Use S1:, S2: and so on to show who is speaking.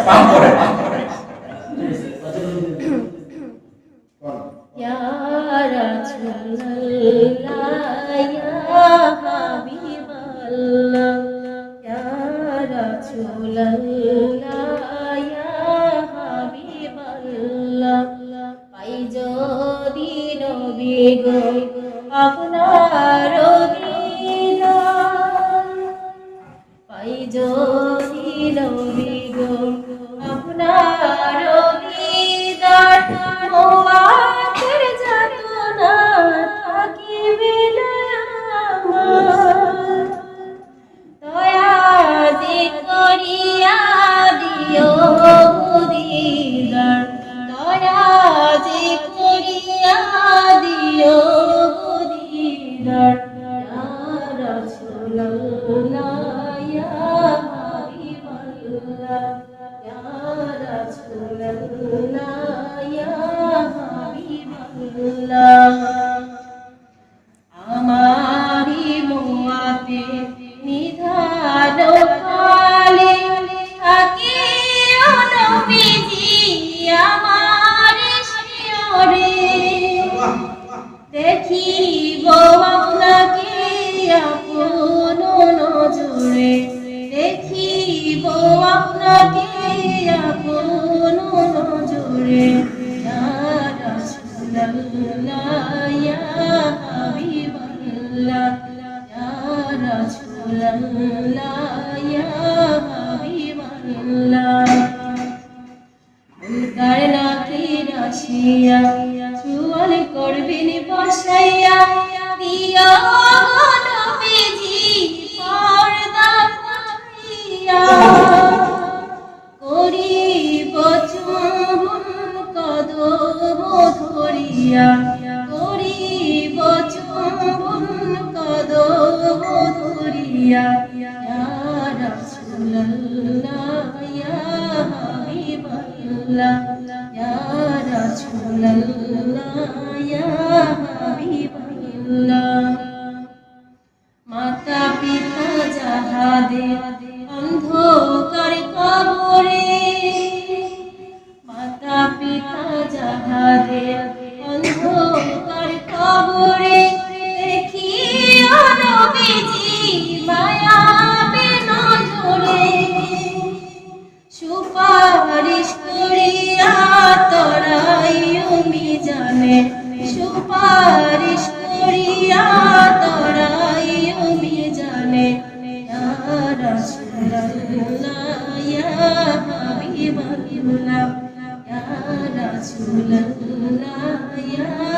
S1: পান করে
S2: ইয়া রাসূলুল্লাহ ইয়া হাবিবাল্লাহ ইয়া রাসূলুল্লাহ ইয়া হাবিবাল্লাহ পাই যদি নবী গো আপনার দিদার পাই যদি নবী গো আপনার দিদার মোয়াতের যাতনা থাকিবে না আমার দয়া যে করিয়া দিও দিদার দয়া যে করিয়া দিও দিদার ইয়া রাসূলুল্লাহ ইয়া হাবিবাল্লাহ ইয়া রাসূলুল্লাহ ইয়া হাবিবাল্লাহ আমারি মোয়াতে নিধান কালে থাকিও নবীজি আমার শিয়রে দেখিব আপনাকে আপন নজরে দেখিব আপনাকে আপন নজরে ইয়া রাসূলুল্লাহ ইয়া হাবিবাল্লাহ ইয়া রাসূলুল্লাহ ইয়া হাবিবাল্লাহ মুনকার নাকির আসিয়া সুয়াল করবেন বসাইয়া দিও নবীজি পর্দা উঠাইয়া করিব চুম্বন কদম ধরিয়া করিব চুম্বন কদম ধরিয়া ইয়া রাসূলুল্লাহ ইয়া হাবিবাল্লাহ ইয়া রাসূলুল্লাহ ইয়া হাবিবাল্লাহ মাতা পিতা যাহাদের অন্ধকার কবরে মাতা পিতা যাহাদের অন্ধকার কবরে দেখিও নবীজি মায়াবে নজরে সুপারিশ করিয়া তরাইও মিজানে সুপারিশ করিয়া তরাইও মিজানে ইয়া রাসূলুল্লাহ ইয়া হাবিবাল্লাহ ইয়া রাসূলুল্লাহ ইয়া